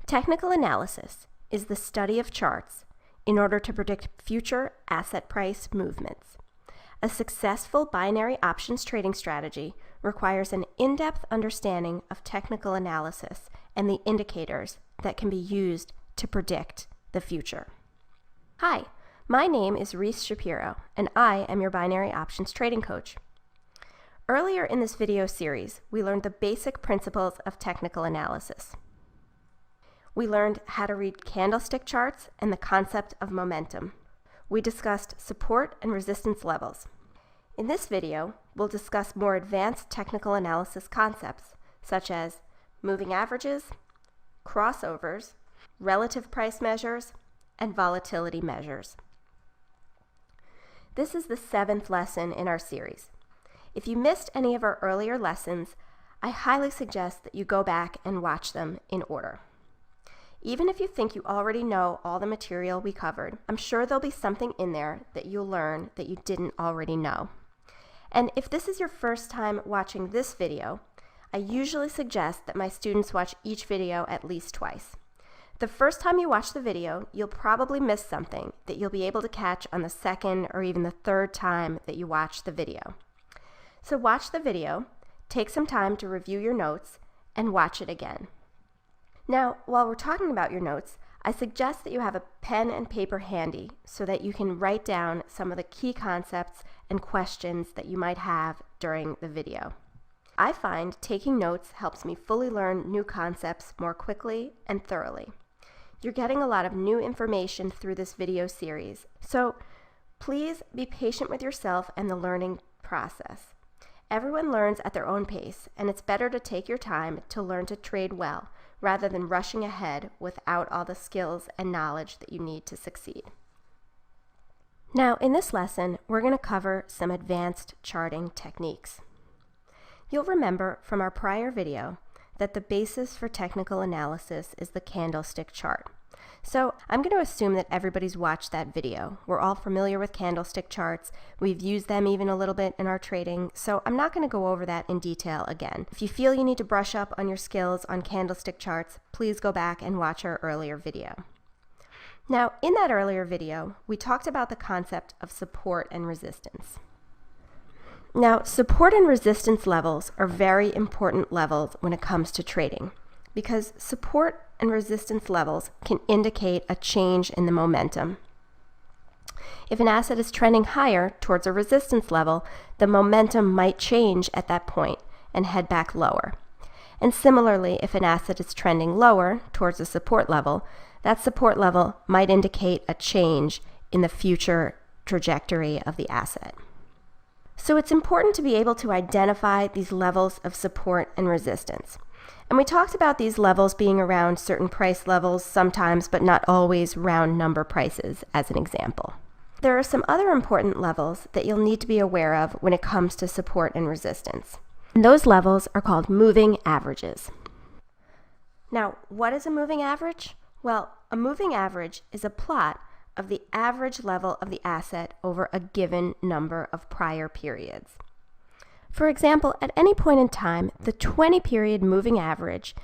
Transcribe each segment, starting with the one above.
Technical analysis is the study of charts in order to predict future asset price movements. A successful binary options trading strategy requires an in-depth understanding of technical analysis and the indicators that can be used to predict the future. Hi, my name is Reese Shapiro, and I am your binary options trading coach. Earlier in this video series, we learned the basic principles of technical analysis. We learned how to read candlestick charts and the concept of momentum. We discussed support and resistance levels. In this video, we'll discuss more advanced technical analysis concepts, such as moving averages, crossovers, relative price measures, and volatility measures. This is the 7th lesson in our series. If you missed any of our earlier lessons, I highly suggest that you go back and watch them in order. Even if you think you already know all the material we covered, I'm sure there'll be something in there that you'll learn that you didn't already know. And if this is your first time watching this video, I usually suggest that my students watch each video at least twice. The first time you watch the video, you'll probably miss something that you'll be able to catch on the second or even the third time that you watch the video. So watch the video, take some time to review your notes, and watch it again. Now, while we're talking about your notes, I suggest that you have a pen and paper handy so that you can write down some of the key concepts and questions that you might have during the video. I find taking notes helps me fully learn new concepts more quickly and thoroughly. You're getting a lot of new information through this video series, so please be patient with yourself and the learning process. Everyone learns at their own pace, and it's better to take your time to learn to trade well rather than rushing ahead without all the skills and knowledge that you need to succeed. Now, in this lesson, we're going to cover some advanced charting techniques. You'll remember from our prior video that the basis for technical analysis is the candlestick chart. So I'm going to assume that everybody's watched that video. We're all familiar with candlestick charts. We've used them even a little bit in our trading, so I'm not going to go over that in detail again. If you feel you need to brush up on your skills on candlestick charts, please go back and watch our earlier video. Now, in that earlier video, we talked about the concept of support and resistance. Now, support and resistance levels are very important levels when it comes to trading, because support and resistance levels can indicate a change in the momentum. If an asset is trending higher towards a resistance level, the momentum might change at that point and head back lower. And similarly, if an asset is trending lower towards a support level, that support level might indicate a change in the future trajectory of the asset. So it's important to be able to identify these levels of support and resistance. And we talked about these levels being around certain price levels sometimes, but not always round number prices as an example. There are some other important levels that you'll need to be aware of when it comes to support and resistance. And those levels are called moving averages. Now, what is a moving average? Well, a moving average is a plot of the average level of the asset over a given number of prior periods. For example, at any point in time, the 20-period moving average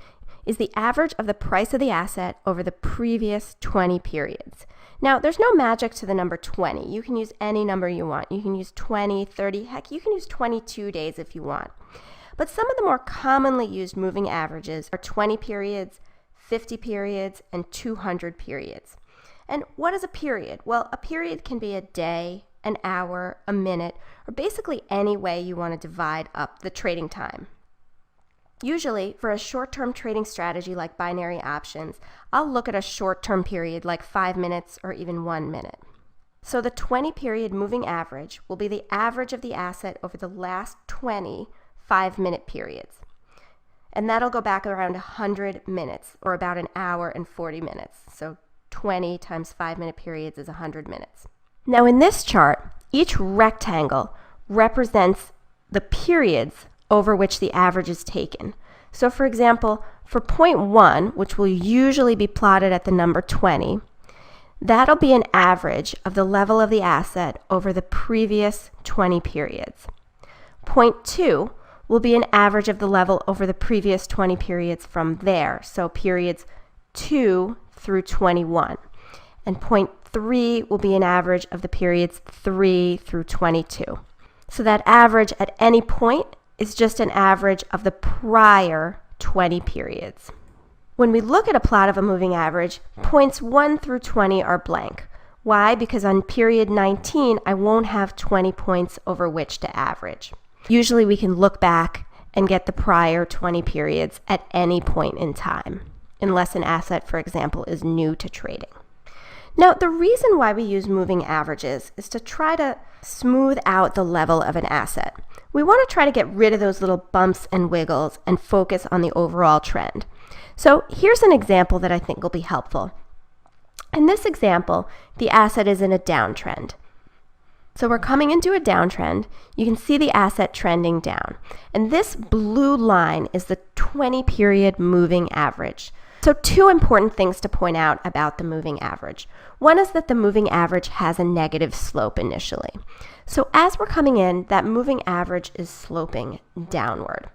is the average of the price of the asset over the previous 20 periods. Now, there's no magic to the number 20. You can use any number you want. You can use 20, 30, heck, you can use 22 days if you want. But some of the more commonly used moving averages are 20 periods, 50 periods, and 200 periods. And what is a period? Well, a period can be a day, an hour, a minute, or basically any way you want to divide up the trading time. Usually, for a short-term trading strategy like binary options, I'll look at a short-term period like 5 minutes or even 1 minute. So the 20-period moving average will be the average of the asset over the last 20 5-minute periods. And that'll go back around 100 minutes, or about an hour and 40 minutes. So 20 times 5-minute periods is 100 minutes. Now in this chart, each rectangle represents the periods over which the average is taken. So for example, for point 1, which will usually be plotted at the number 20, that'll be an average of the level of the asset over the previous 20 periods. Point 2 will be an average of the level over the previous 20 periods from there, so periods 2 through 21. And point 3 will be an average of the periods 3 through 22. So that average at any point is just an average of the prior 20 periods. When we look at a plot of a moving average, points 1 through 20 are blank. Why? Because on period 19, I won't have 20 points over which to average. Usually we can look back and get the prior 20 periods at any point in time, unless an asset, for example, is new to trading. Now, the reason why we use moving averages is to try to smooth out the level of an asset. We want to try to get rid of those little bumps and wiggles and focus on the overall trend. So here's an example that I think will be helpful. In this example, the asset is in a downtrend. So we're coming into a downtrend. You can see the asset trending down. And this blue line is the 20-period moving average. So two important things to point out about the moving average. One is that the moving average has a negative slope initially. So as we're coming in, that moving average is sloping downward.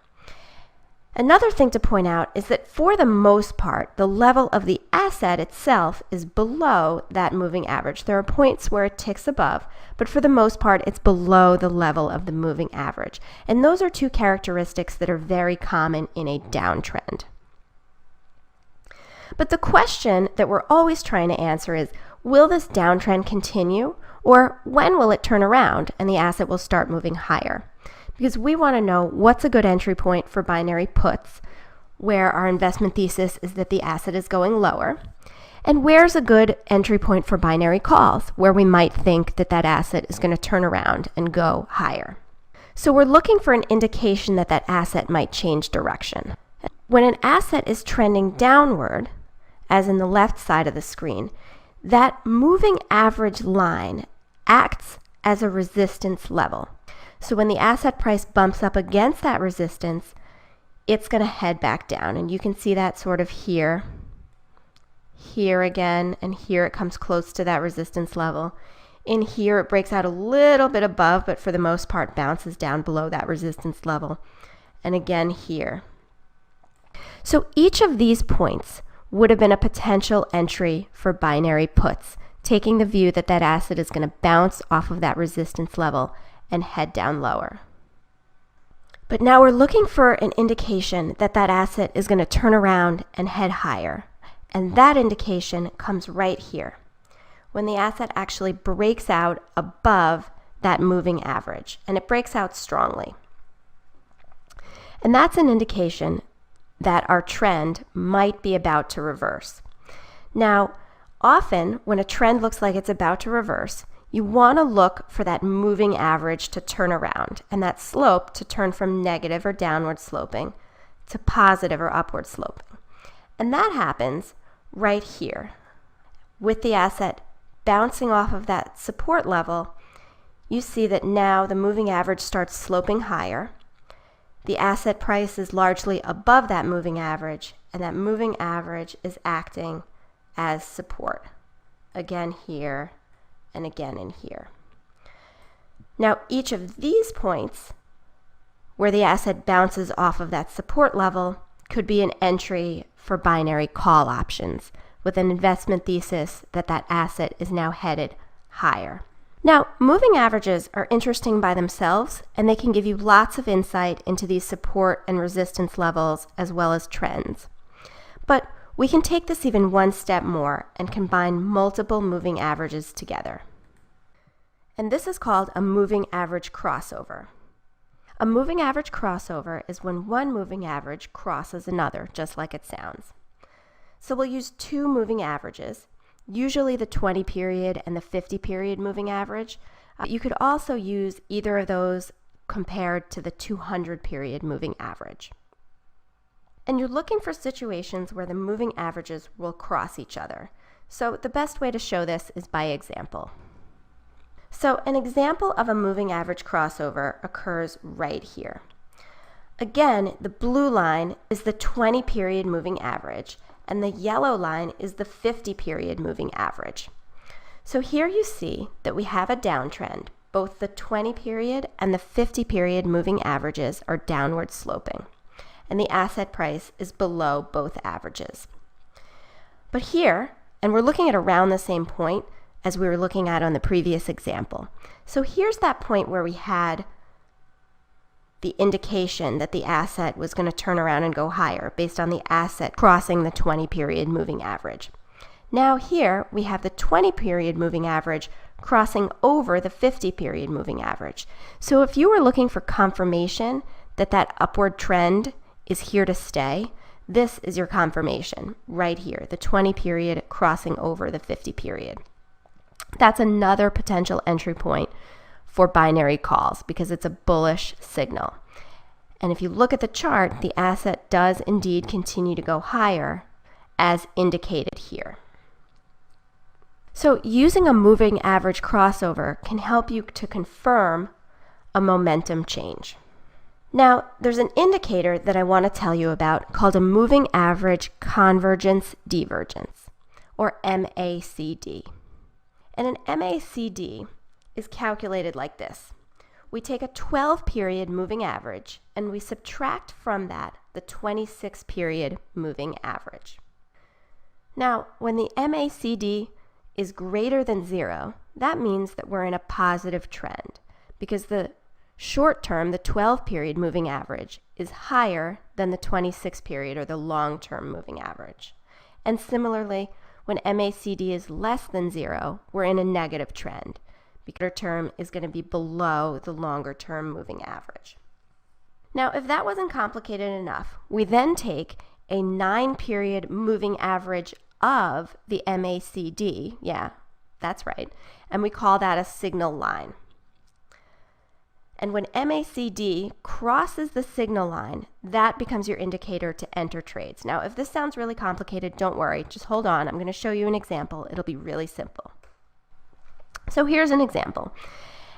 Another thing to point out is that for the most part, the level of the asset itself is below that moving average. There are points where it ticks above, but for the most part, it's below the level of the moving average. And those are two characteristics that are very common in a downtrend. But the question that we're always trying to answer is, will this downtrend continue, or when will it turn around and the asset will start moving higher? Because we want to know what's a good entry point for binary puts, where our investment thesis is that the asset is going lower, and where's a good entry point for binary calls, where we might think that that asset is going to turn around and go higher. So we're looking for an indication that that asset might change direction. When an asset is trending downward, as in the left side of the screen, that moving average line acts as a resistance level. So when the asset price bumps up against that resistance, it's going to head back down. And you can see that sort of here again, and here it comes close to that resistance level. In here it breaks out a little bit above, but for the most part bounces down below that resistance level. And again here. So each of these points would have been a potential entry for binary puts, taking the view that that asset is going to bounce off of that resistance level and head down lower. But now we're looking for an indication that that asset is going to turn around and head higher. And that indication comes right here, when the asset actually breaks out above that moving average, and it breaks out strongly. And that's an indication that our trend might be about to reverse. Now, often when a trend looks like it's about to reverse, you want to look for that moving average to turn around and that slope to turn from negative or downward sloping to positive or upward sloping. And that happens right here. With the asset bouncing off of that support level, you see that now the moving average starts sloping higher. The asset price is largely above that moving average, and that moving average is acting as support. Again here, and again in here. Now each of these points where the asset bounces off of that support level could be an entry for binary call options with an investment thesis that that asset is now headed higher. Now, moving averages are interesting by themselves, and they can give you lots of insight into these support and resistance levels as well as trends. But we can take this even one step more and combine multiple moving averages together. And this is called a moving average crossover. A moving average crossover is when one moving average crosses another, just like it sounds. So we'll use two moving averages, usually the 20-period and the 50-period moving average. You could also use either of those compared to the 200-period moving average. And you're looking for situations where the moving averages will cross each other. So the best way to show this is by example. So an example of a moving average crossover occurs right here. Again, the blue line is the 20-period moving average, and the yellow line is the 50-period moving average. So here you see that we have a downtrend. Both the 20-period and the 50-period moving averages are downward sloping, and the asset price is below both averages. But here, and we're looking at around the same point as we were looking at on the previous example. So here's that point where we had the indication that the asset was going to turn around and go higher based on the asset crossing the 20-period moving average. Now here we have the 20-period moving average crossing over the 50-period moving average. So if you were looking for confirmation that that upward trend is here to stay, this is your confirmation right here, the 20-period crossing over the 50-period. That's another potential entry point for binary calls because it's a bullish signal. And if you look at the chart, the asset does indeed continue to go higher as indicated here. So using a moving average crossover can help you to confirm a momentum change. Now, there's an indicator that I want to tell you about called a moving average convergence divergence, or MACD. And an MACD is calculated like this. We take a 12-period moving average and we subtract from that the 26-period moving average. Now, when the MACD is greater than 0, that means that we're in a positive trend because the short term, the 12-period moving average, is higher than the 26-period or the long-term moving average. And similarly, when MACD is less than 0, we're in a negative trend. Because term is going to be below the longer term moving average. Now, if that wasn't complicated enough, we then take a 9-period moving average of the MACD, yeah, that's right, and we call that a signal line. And when MACD crosses the signal line, that becomes your indicator to enter trades. Now, if this sounds really complicated, don't worry, just hold on. I'm going to show you an example. It'll be really simple. So here's an example.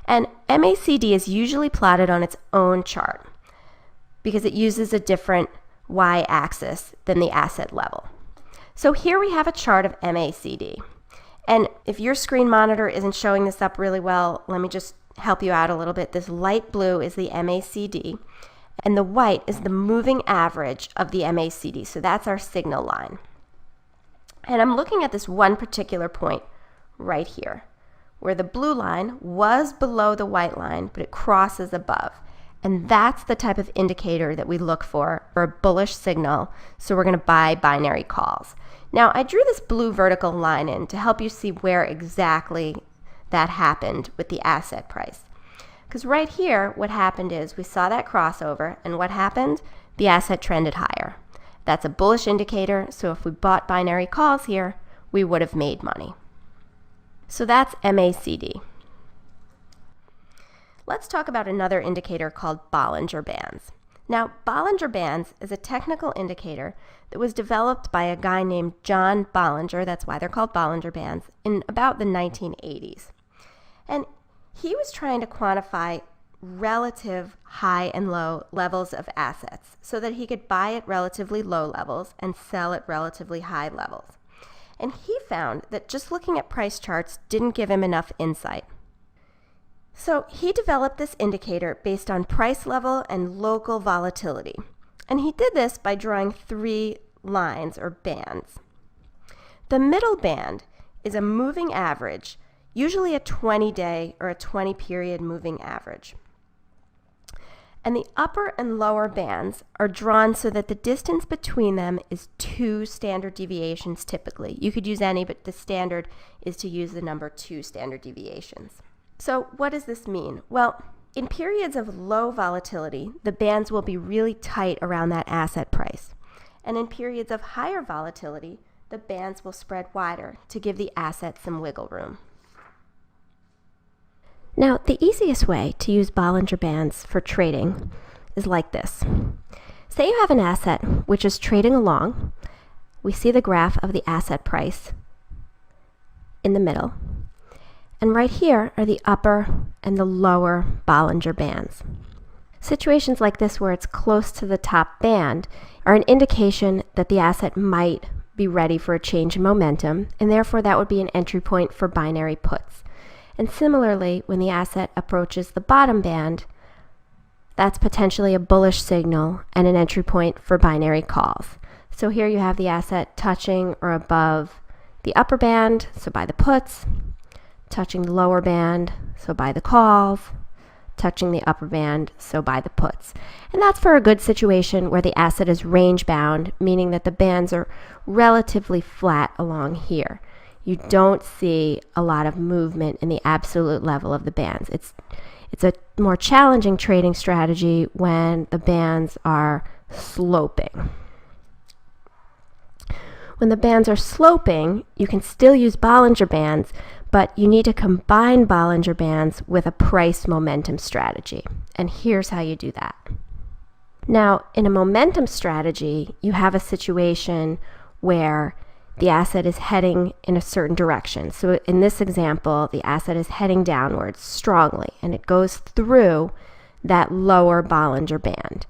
And MACD is usually plotted on its own chart because it uses a different y-axis than the asset level. So here we have a chart of MACD. And if your screen monitor isn't showing this up really well, let me just help you out a little bit. This light blue is the MACD, and the white is the moving average of the MACD. So that's our signal line. And I'm looking at this one particular point right here, where the blue line was below the white line, but it crosses above. And that's the type of indicator that we look for a bullish signal, so we're going to buy binary calls. Now, I drew this blue vertical line in to help you see where exactly that happened with the asset price. Because right here, what happened is we saw that crossover, and what happened? The asset trended higher. That's a bullish indicator, so if we bought binary calls here, we would have made money. So that's MACD. Let's talk about another indicator called Bollinger Bands. Now, Bollinger Bands is a technical indicator that was developed by a guy named John Bollinger, that's why they're called Bollinger Bands, in about the 1980s. And he was trying to quantify relative high and low levels of assets so that he could buy at relatively low levels and sell at relatively high levels. And he found that just looking at price charts didn't give him enough insight. So he developed this indicator based on price level and local volatility. And he did this by drawing 3 lines or bands. The middle band is a moving average, usually a 20-day or a 20-period moving average. And the upper and lower bands are drawn so that the distance between them is 2 standard deviations typically. You could use any, but the standard is to use the number 2 standard deviations. So what does this mean? Well, in periods of low volatility, the bands will be really tight around that asset price. And in periods of higher volatility, the bands will spread wider to give the asset some wiggle room. Now, the easiest way to use Bollinger Bands for trading is like this. Say you have an asset which is trading along. We see the graph of the asset price in the middle. And right here are the upper and the lower Bollinger Bands. Situations like this where it's close to the top band are an indication that the asset might be ready for a change in momentum, and therefore that would be an entry point for binary puts. And similarly, when the asset approaches the bottom band, that's potentially a bullish signal and an entry point for binary calls. So here you have the asset touching or above the upper band, so buy the puts, touching the lower band, so buy the calls, touching the upper band, so buy the puts. And that's for a good situation where the asset is range bound, meaning that the bands are relatively flat along here. You don't see a lot of movement in the absolute level of the bands. It's a more challenging trading strategy when the bands are sloping. When the bands are sloping, you can still use Bollinger Bands, but you need to combine Bollinger Bands with a price momentum strategy. And here's how you do that. Now, in a momentum strategy, you have a situation where the asset is heading in a certain direction. So in this example, the asset is heading downwards strongly, and it goes through that lower Bollinger Band.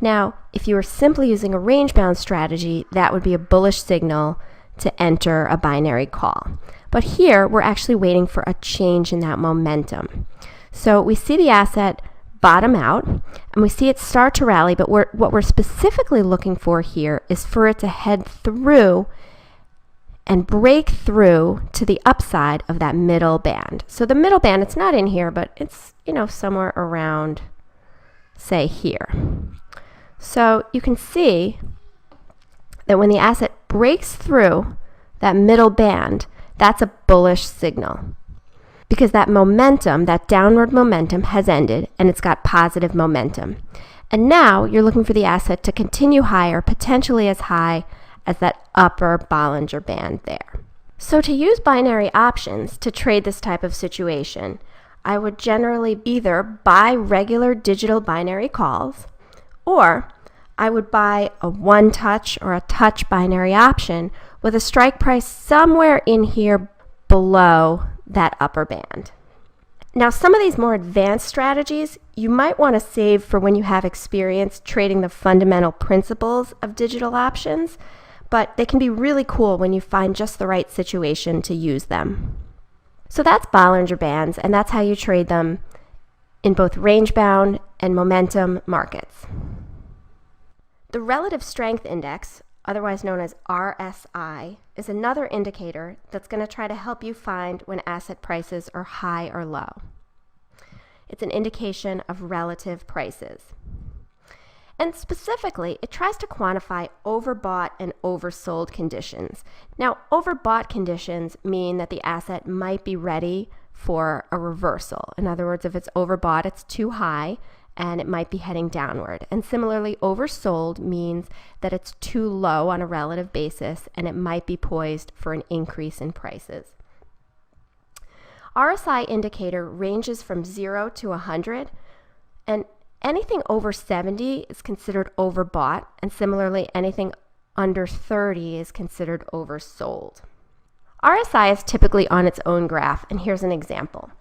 Now, if you were simply using a range-bound strategy, that would be a bullish signal to enter a binary call. But here, we're actually waiting for a change in that momentum. So we see the asset bottom out, and we see it start to rally, but what we're specifically looking for here is for it to head through and break through to the upside of that middle band. So the middle band, it's not in here, but it's, somewhere around, say, here. So you can see that when the asset breaks through that middle band, that's a bullish signal because that momentum, that downward momentum has ended and it's got positive momentum. And now you're looking for the asset to continue higher, potentially as high as that upper Bollinger Band there. So to use binary options to trade this type of situation, I would generally either buy regular digital binary calls, or I would buy a one-touch or a touch binary option with a strike price somewhere in here below that upper band. Now, some of these more advanced strategies you might want to save for when you have experience trading the fundamental principles of digital options, but they can be really cool when you find just the right situation to use them. So that's Bollinger Bands, and that's how you trade them in both range-bound and momentum markets. The Relative Strength Index, otherwise known as RSI, is another indicator that's going to try to help you find when asset prices are high or low. It's an indication of relative prices. And specifically, it tries to quantify overbought and oversold conditions. Now, overbought conditions mean that the asset might be ready for a reversal. In other words, if it's overbought, it's too high, and it might be heading downward. And similarly, oversold means that it's too low on a relative basis and it might be poised for an increase in prices. RSI indicator ranges from 0 to 100, and anything over 70 is considered overbought, and similarly, anything under 30 is considered oversold. RSI is typically on its own graph, and here's an example.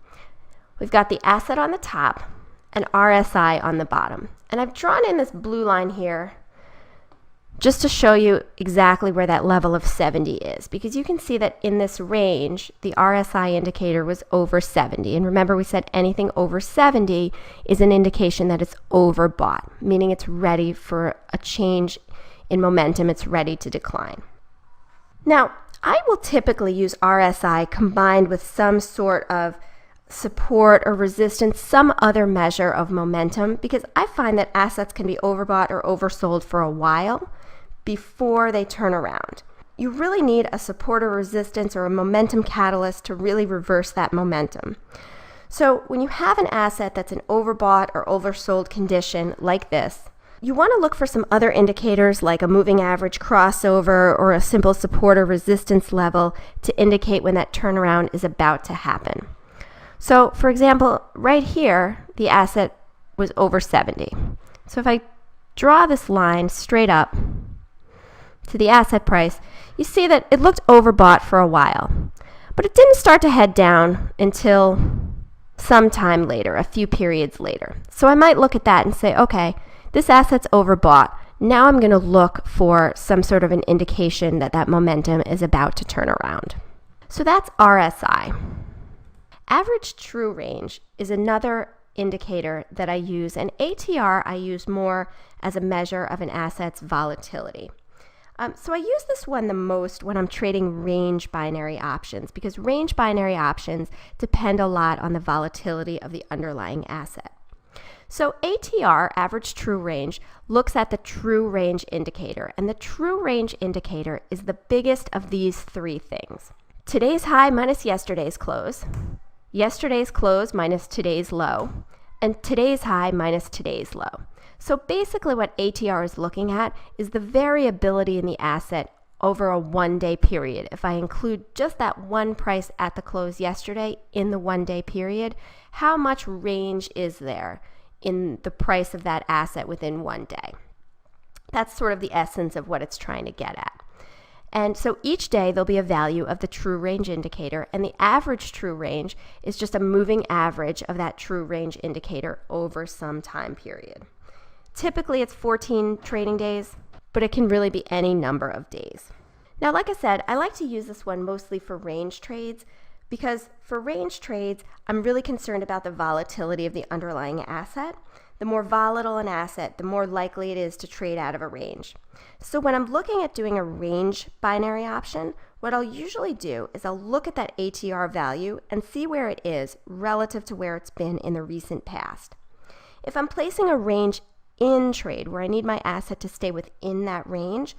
We've got the asset on the top and RSI on the bottom. And I've drawn in this blue line here just to show you exactly where that level of 70 is, because you can see that in this range, the RSI indicator was over 70. And remember, we said anything over 70 is an indication that it's overbought, meaning it's ready for a change in momentum, it's ready to decline. Now, I will typically use RSI combined with some sort of support or resistance, some other measure of momentum, because I find that assets can be overbought or oversold for a while before they turn around. You really need a support or resistance or a momentum catalyst to really reverse that momentum. So when you have an asset that's an overbought or oversold condition like this, you want to look for some other indicators like a moving average crossover or a simple support or resistance level to indicate when that turnaround is about to happen. So, for example, right here, the asset was over 70. So if I draw this line straight up to the asset price, you see that it looked overbought for a while. But it didn't start to head down until sometime later, a few periods later. So I might look at that and say, okay, this asset's overbought. Now I'm going to look for some sort of an indication that that momentum is about to turn around. So that's RSI. Average true range is another indicator that I use, and ATR I use more as a measure of an asset's volatility. So I use this one the most when I'm trading range binary options, because range binary options depend a lot on the volatility of the underlying asset. So ATR, average true range, looks at the true range indicator, and the true range indicator is the biggest of these three things. Today's high minus yesterday's close minus today's low, and today's high minus today's low. So basically what ATR is looking at is the variability in the asset over a one-day period. If I include just that one price at the close yesterday in the one-day period, how much range is there in the price of that asset within one day? That's sort of the essence of what it's trying to get at. And so each day there'll be a value of the true range indicator, and the average true range is just a moving average of that true range indicator over some time period. Typically it's 14 trading days, but it can really be any number of days. Now, like I said, I like to use this one mostly for range trades, because for range trades, I'm really concerned about the volatility of the underlying asset. The more volatile an asset, the more likely it is to trade out of a range. So when I'm looking at doing a range binary option, what I'll usually do is I'll look at that ATR value and see where it is relative to where it's been in the recent past. If I'm placing a range in trade where I need my asset to stay within that range,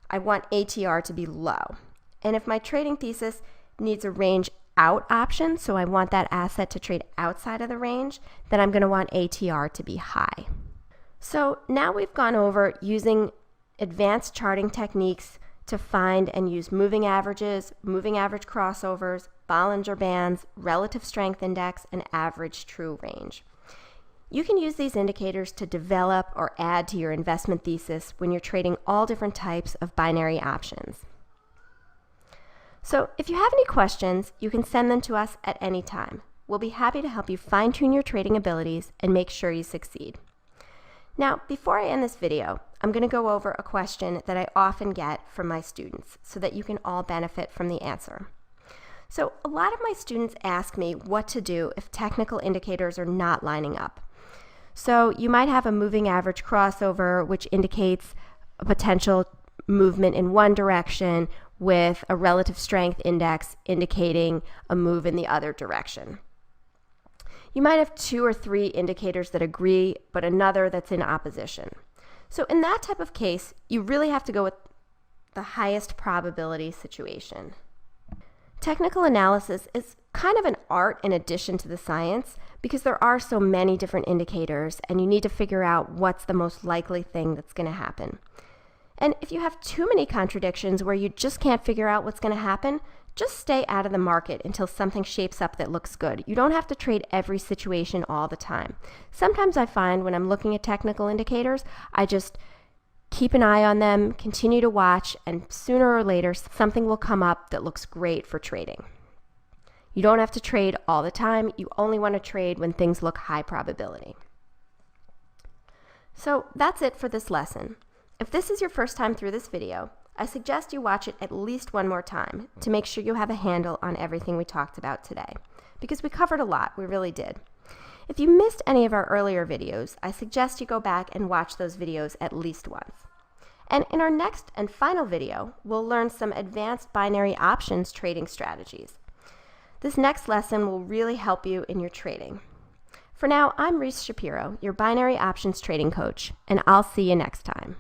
I want ATR to be low. And if my trading thesis needs a range out option, so I want that asset to trade outside of the range, then I'm going to want ATR to be high. So now we've gone over using advanced charting techniques to find and use moving averages, moving average crossovers, Bollinger Bands, relative strength index, and average true range. You can use these indicators to develop or add to your investment thesis when you're trading all different types of binary options. So if you have any questions, you can send them to us at any time. We'll be happy to help you fine-tune your trading abilities and make sure you succeed. Now, before I end this video, I'm going to go over a question that I often get from my students so that you can all benefit from the answer. So a lot of my students ask me what to do if technical indicators are not lining up. So you might have a moving average crossover, which indicates a potential movement in one direction, with a relative strength index indicating a move in the other direction. You might have 2 or 3 indicators that agree, but another that's in opposition. So in that type of case, you really have to go with the highest probability situation. Technical analysis is kind of an art in addition to the science, because there are so many different indicators and you need to figure out what's the most likely thing that's going to happen. And if you have too many contradictions where you just can't figure out what's going to happen, just stay out of the market until something shapes up that looks good. You don't have to trade every situation all the time. Sometimes I find when I'm looking at technical indicators, I just keep an eye on them, continue to watch, and sooner or later something will come up that looks great for trading. You don't have to trade all the time. You only want to trade when things look high probability. So that's it for this lesson. If this is your first time through this video, I suggest you watch it at least one more time to make sure you have a handle on everything we talked about today, because we covered a lot, we really did. If you missed any of our earlier videos, I suggest you go back and watch those videos at least once. And in our next and final video, we'll learn some advanced binary options trading strategies. This next lesson will really help you in your trading. For now, I'm Reese Shapiro, your binary options trading coach, and I'll see you next time.